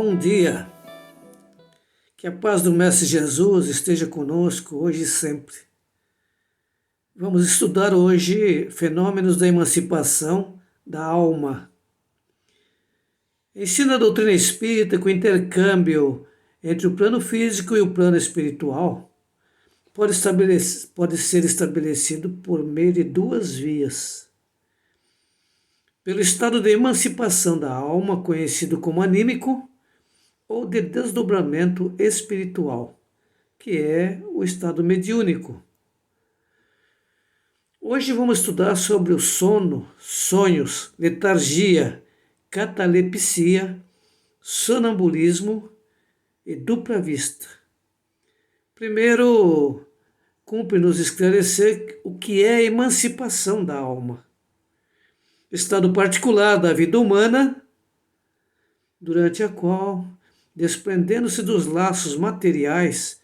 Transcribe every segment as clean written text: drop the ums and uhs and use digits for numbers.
Bom dia, que a paz do Mestre Jesus esteja conosco hoje e sempre. Vamos estudar hoje fenômenos da emancipação da alma. Ensina a doutrina espírita que o intercâmbio entre o plano físico e o plano espiritual pode ser estabelecido por meio de duas vias. Pelo estado de emancipação da alma, conhecido como anímico, ou de desdobramento espiritual, que é o estado mediúnico. Hoje vamos estudar sobre o sono, sonhos, letargia, catalepsia, sonambulismo e dupla vista. Primeiro, cumpre-nos esclarecer o que é a emancipação da alma. Estado particular da vida humana, durante a qual, desprendendo-se dos laços materiais,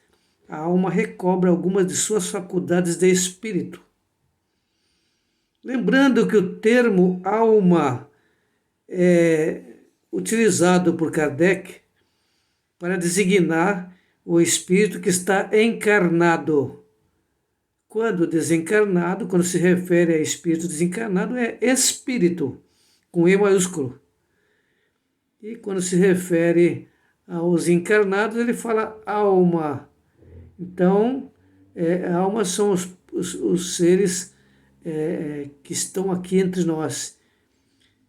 a alma recobra algumas de suas faculdades de espírito. Lembrando que o termo alma é utilizado por Kardec para designar o espírito que está encarnado. Quando desencarnado, quando se refere a espírito desencarnado, é espírito, com E maiúsculo. E quando se refere aos encarnados, ele fala alma. Então, alma são os seres que estão aqui entre nós.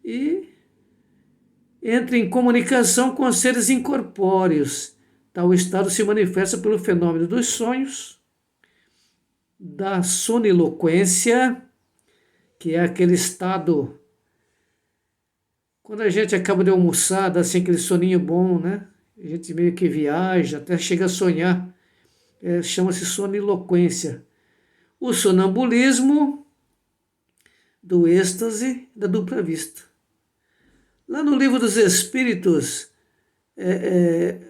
E entra em comunicação com os seres incorpóreos. Tal estado se manifesta pelo fenômeno dos sonhos, da soniloquência, que é aquele estado quando a gente acaba de almoçar, dá assim aquele soninho bom, né? A gente meio que viaja, até chega a sonhar. Chama-se soniloquência. O sonambulismo, do êxtase, da dupla vista. Lá no Livro dos Espíritos,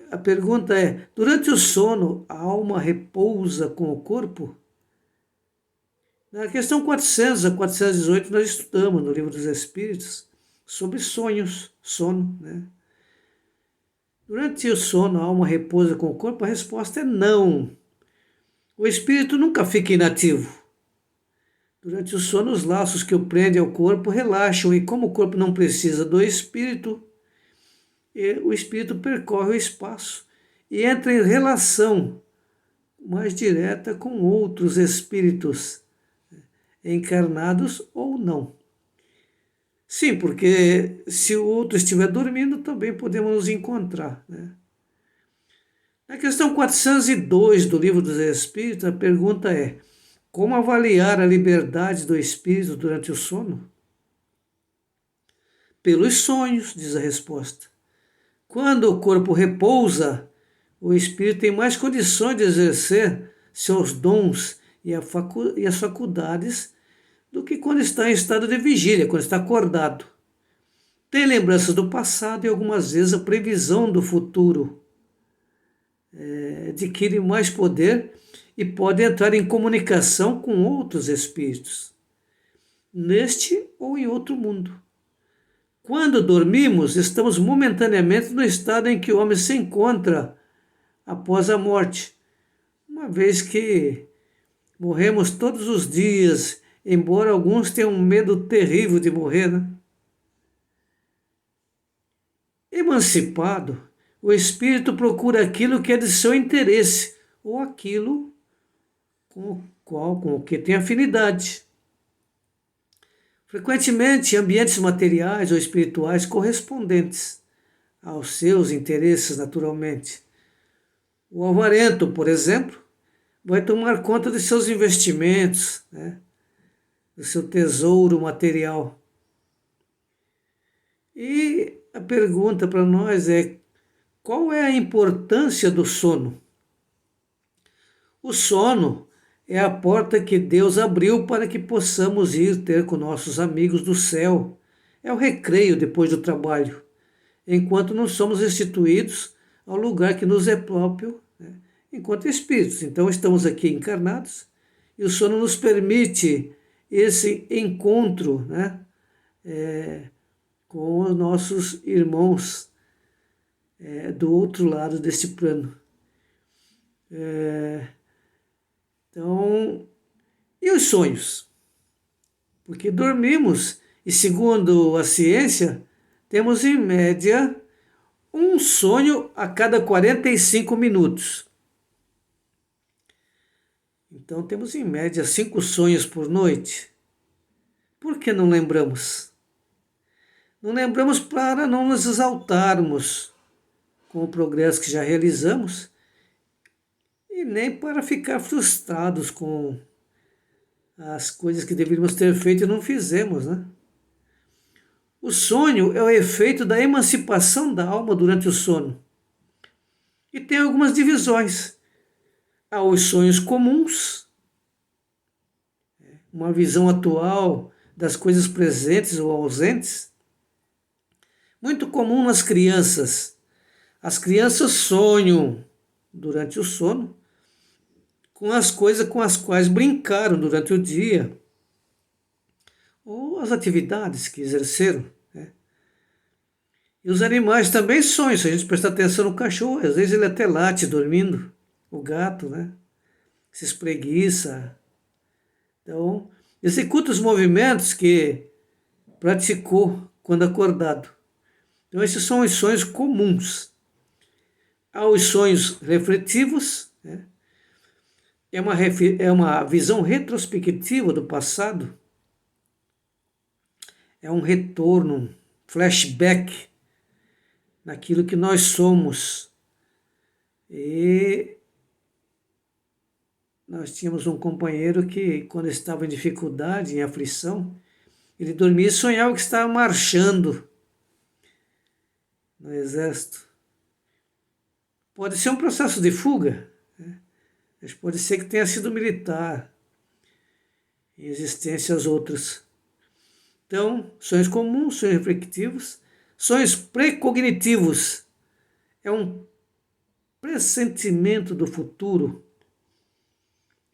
a pergunta é: durante o sono, a alma repousa com o corpo? Na questão 400 a 418, nós estudamos no Livro dos Espíritos sobre sonhos, sono, né? Durante o sono, a alma repousa com o corpo? A resposta é não. O espírito nunca fica inativo. Durante o sono, os laços que o prendem ao corpo relaxam e, como o corpo não precisa do espírito, o espírito percorre o espaço e entra em relação mais direta com outros espíritos, encarnados ou não. Sim, porque se o outro estiver dormindo, também podemos nos encontrar, né? Na questão 402 do Livro dos Espíritos, a pergunta é: como avaliar a liberdade do espírito durante o sono? Pelos sonhos, diz a resposta. Quando o corpo repousa, o espírito tem mais condições de exercer seus dons e as faculdades do que quando está em estado de vigília, quando está acordado. Tem lembranças do passado e algumas vezes a previsão do futuro. Adquire mais poder e pode entrar em comunicação com outros espíritos, neste ou em outro mundo. Quando dormimos, estamos momentaneamente no estado em que o homem se encontra após a morte, uma vez que morremos todos os dias, embora alguns tenham um medo terrível de morrer, né? Emancipado, o espírito procura aquilo que é de seu interesse, ou aquilo com o que tem afinidade. Frequentemente, ambientes materiais ou espirituais correspondentes aos seus interesses, naturalmente. O avarento, por exemplo, vai tomar conta de seus investimentos, né? Do seu tesouro material. E a pergunta para nós é: qual é a importância do sono? O sono é a porta que Deus abriu para que possamos ir ter com nossos amigos do céu. É o recreio depois do trabalho, enquanto não somos restituídos ao lugar que nos é próprio, né, enquanto espíritos. Então estamos aqui encarnados e o sono nos permite esse encontro, né, com os nossos irmãos do outro lado desse plano. Então, e os sonhos? Porque dormimos e, segundo a ciência, temos em média um sonho a cada 45 minutos. Então temos em média 5 sonhos por noite. Por que não lembramos? Não lembramos para não nos exaltarmos com o progresso que já realizamos e nem para ficar frustrados com as coisas que deveríamos ter feito e não fizemos, né? O sonho é o efeito da emancipação da alma durante o sono. E tem algumas divisões. Há os sonhos comuns, uma visão atual das coisas presentes ou ausentes, muito comum nas crianças. As crianças sonham durante o sono com as coisas com as quais brincaram durante o dia, ou as atividades que exerceram. E os animais também sonham, se a gente prestar atenção no cachorro, às vezes ele até late dormindo, o gato, né? Se espreguiça. Então, executa os movimentos que praticou quando acordado. Então, esses são os sonhos comuns. Há os sonhos refletivos, né? É uma visão retrospectiva do passado, é um retorno, flashback naquilo que nós somos. E nós tínhamos um companheiro que, quando estava em dificuldade, em aflição, ele dormia e sonhava que estava marchando no exército. Pode ser um processo de fuga, né? Mas pode ser que tenha sido militar, em existências outras. Então, sonhos comuns, sonhos reflexivos, sonhos precognitivos. É um pressentimento do futuro.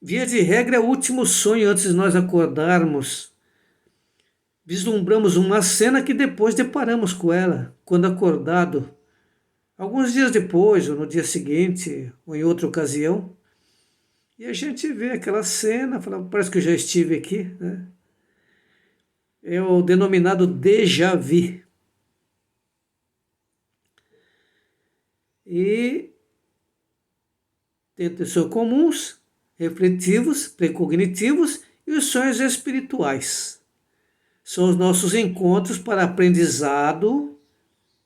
Via de regra, é o último sonho antes de nós acordarmos. Vislumbramos uma cena que depois deparamos com ela, quando acordado. Alguns dias depois, ou no dia seguinte, ou em outra ocasião. E a gente vê aquela cena, fala, parece que eu já estive aqui, né? É o denominado déjà vu. E tem sonhos comuns, refletivos, precognitivos e os sonhos espirituais. São os nossos encontros para aprendizado,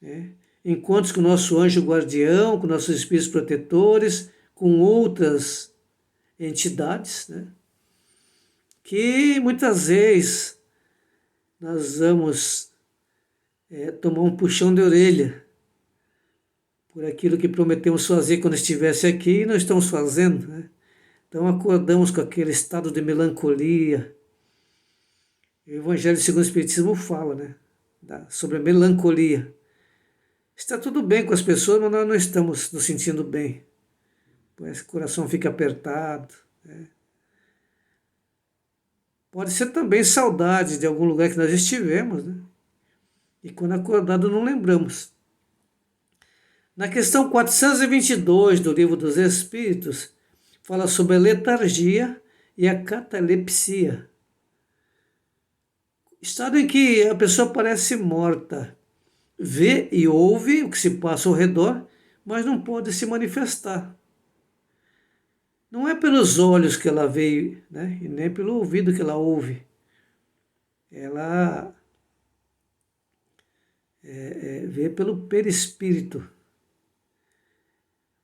né? Encontros com o nosso anjo guardião, com nossos espíritos protetores, com outras entidades, né? Que muitas vezes nós vamos tomar um puxão de orelha por aquilo que prometemos fazer quando estivesse aqui e não estamos fazendo, né? Então acordamos com aquele estado de melancolia. O Evangelho segundo o Espiritismo fala, né, sobre a melancolia. Está tudo bem com as pessoas, mas nós não estamos nos sentindo bem. Pois o coração fica apertado, né? Pode ser também saudade de algum lugar que nós estivemos, né? E quando acordado não lembramos. Na questão 422 do Livro dos Espíritos, fala sobre a letargia e a catalepsia. Estado em que a pessoa parece morta, vê e ouve o que se passa ao redor, mas não pode se manifestar. Não é pelos olhos que ela vê, né, e nem pelo ouvido que ela ouve. Ela vê pelo perispírito.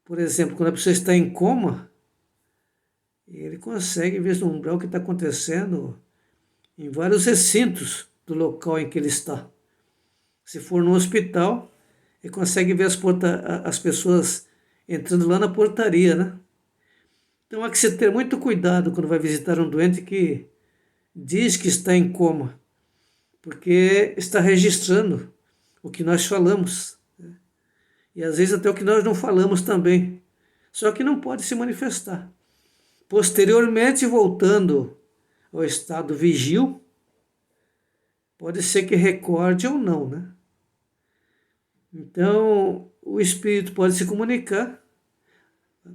Por exemplo, quando a pessoa está em coma, ele consegue vislumbrar o que está acontecendo em vários recintos do local em que ele está. Se for no hospital, ele consegue ver as pessoas entrando lá na portaria, né? Então há que se ter muito cuidado quando vai visitar um doente que diz que está em coma, porque está registrando o que nós falamos, né? E às vezes até o que nós não falamos também, só que não pode se manifestar. Posteriormente, voltando ao estado vigil, pode ser que recorde ou não, né? Então, o espírito pode se comunicar,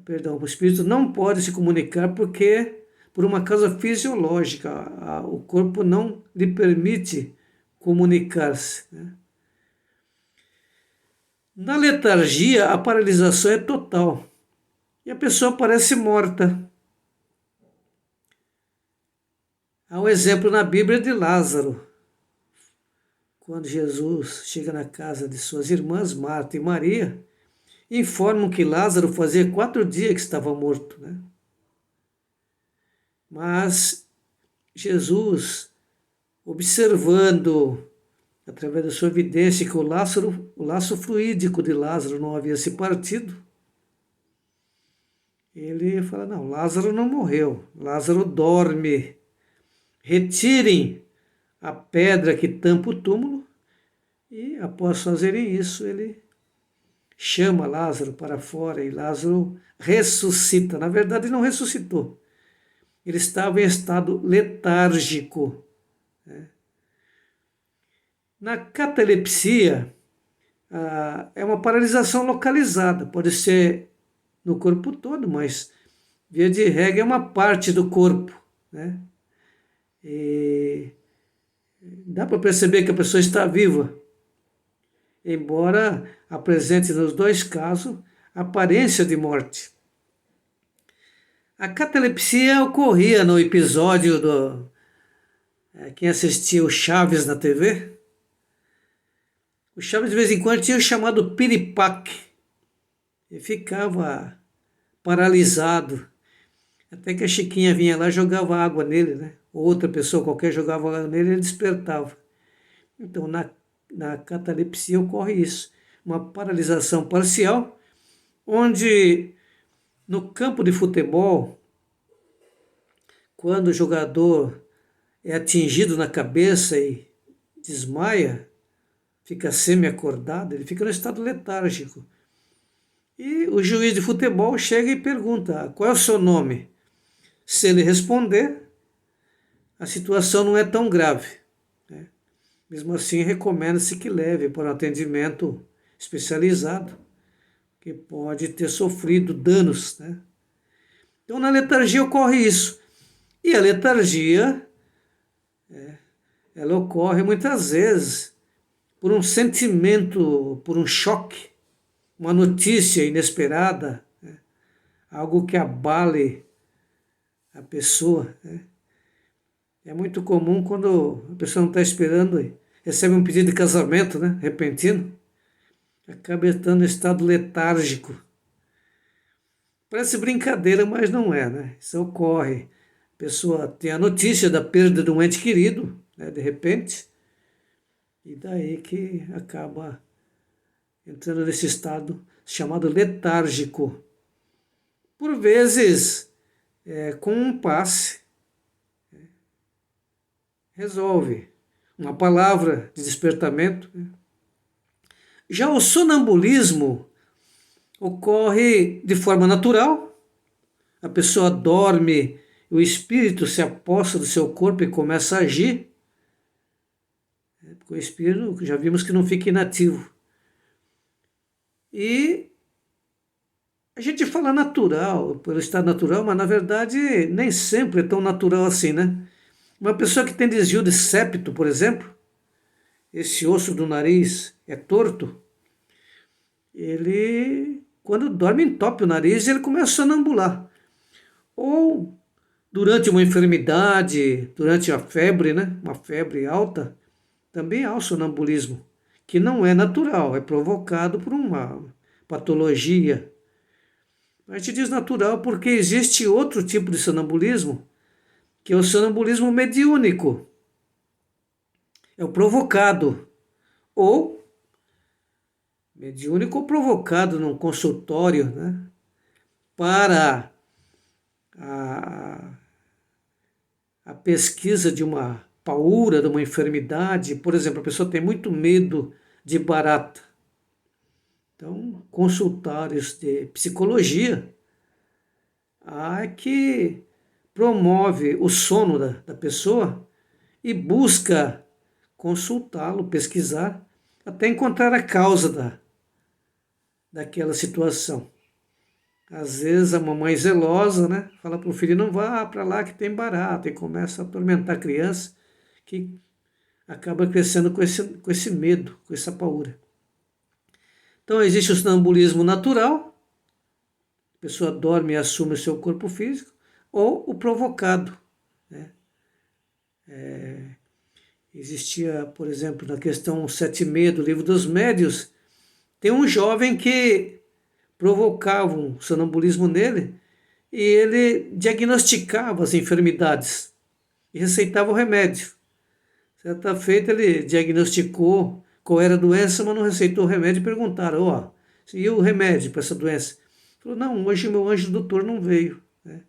perdão, o espírito não pode se comunicar porque, por uma causa fisiológica, o corpo não lhe permite comunicar-se, né? Na letargia, a paralisação é total e a pessoa parece morta. Há um exemplo na Bíblia de Lázaro. Quando Jesus chega na casa de suas irmãs, Marta e Maria, informam que Lázaro fazia 4 dias que estava morto, né? Mas Jesus, observando, através da sua evidência, que o laço fluídico de Lázaro não havia se partido, ele fala, não, Lázaro não morreu, Lázaro dorme. Retirem a pedra que tampa o túmulo e, após fazerem isso, ele chama Lázaro para fora e Lázaro ressuscita. Na verdade, não ressuscitou. Ele estava em estado letárgico, né? Na catalepsia, é uma paralisação localizada. Pode ser no corpo todo, mas, via de regra, é uma parte do corpo, né? E dá para perceber que a pessoa está viva, embora apresente nos 2 casos aparência de morte. A catalepsia ocorria no episódio do... Quem assistiu Chaves na TV? O Chaves de vez em quando tinha o chamado piripaque. E ficava paralisado. Até que a Chiquinha vinha lá e jogava água nele, né? Outra pessoa qualquer jogava água nele e ele despertava. Então, na catalepsia ocorre isso. Uma paralisação parcial, onde no campo de futebol, quando o jogador é atingido na cabeça e desmaia, fica semi-acordado, ele fica no estado letárgico. E o juiz de futebol chega e pergunta, qual é o seu nome? Se ele responder, a situação não é tão grave, né? Mesmo assim, recomenda-se que leve para um atendimento especializado, que pode ter sofrido danos, né? Então, na letargia ocorre isso. E a letargia, ela ocorre muitas vezes por um sentimento, por um choque, uma notícia inesperada, né? Algo que abale a pessoa, né? É muito comum quando a pessoa não está esperando e recebe um pedido de casamento, né, repentino, acaba estando em estado letárgico. Parece brincadeira, mas não é, né? Isso ocorre. A pessoa tem a notícia da perda de um ente querido, né, de repente, e daí que acaba entrando nesse estado chamado letárgico. Por vezes, com um passe, resolve. Uma palavra de despertamento. Já o sonambulismo ocorre de forma natural. A pessoa dorme, o espírito se aposta do seu corpo e começa a agir. Porque o espírito, já vimos que não fica inativo. E a gente fala natural, pelo estado natural, mas na verdade nem sempre é tão natural assim, né? Uma pessoa que tem desvio de septo, por exemplo, esse osso do nariz é torto, ele, quando dorme, entope o nariz e ele começa a sonambular. Ou durante uma enfermidade, durante a febre, né, uma febre alta, também há o sonambulismo, que não é natural, é provocado por uma patologia. A gente diz natural porque existe outro tipo de sonambulismo, que é o sonambulismo mediúnico. É o provocado, ou mediúnico ou provocado num consultório, né, para a pesquisa de uma paura, de uma enfermidade. Por exemplo, a pessoa tem muito medo de barata. Então, consultórios de psicologia que promove o sono da pessoa e busca consultá-lo, pesquisar, até encontrar a causa daquela situação. Às vezes a mamãe zelosa, né, fala para o filho, não vá para lá que tem barata, e começa a atormentar a criança, que acaba crescendo com esse medo, com essa paura. Então existe o sonambulismo natural, a pessoa dorme e assume o seu corpo físico, ou o provocado, né? Existia, por exemplo, na questão 7.6 do Livro dos Médiuns, tem um jovem que provocava um sonambulismo nele e ele diagnosticava as enfermidades e receitava o remédio. Certa feita ele diagnosticou qual era a doença, mas não receitou o remédio e perguntaram, ó, e o remédio para essa doença? Ele falou, não, hoje meu anjo doutor não veio, né?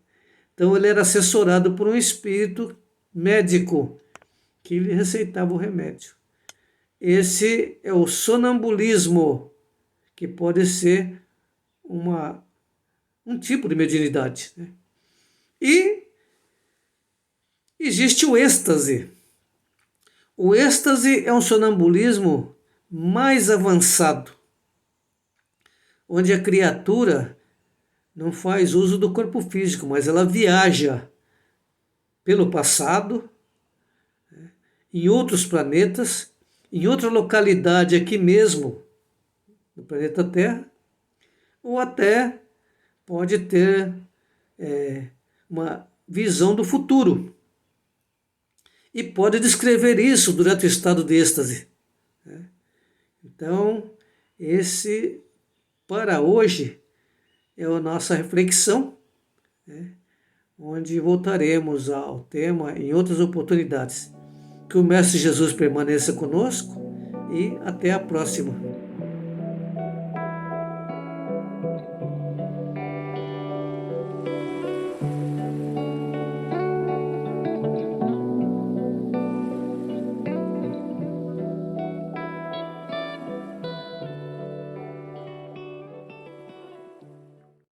Então ele era assessorado por um espírito médico que lhe receitava o remédio. Esse é o sonambulismo, que pode ser um tipo de mediunidade, né? E existe o êxtase. O êxtase é um sonambulismo mais avançado, onde a criatura não faz uso do corpo físico, mas ela viaja pelo passado, em outros planetas, em outra localidade aqui mesmo, no planeta Terra, ou até pode ter uma visão do futuro. E pode descrever isso durante o estado de êxtase. Então, esse, para hoje, é a nossa reflexão, onde voltaremos ao tema em outras oportunidades. Que o Mestre Jesus permaneça conosco e até a próxima.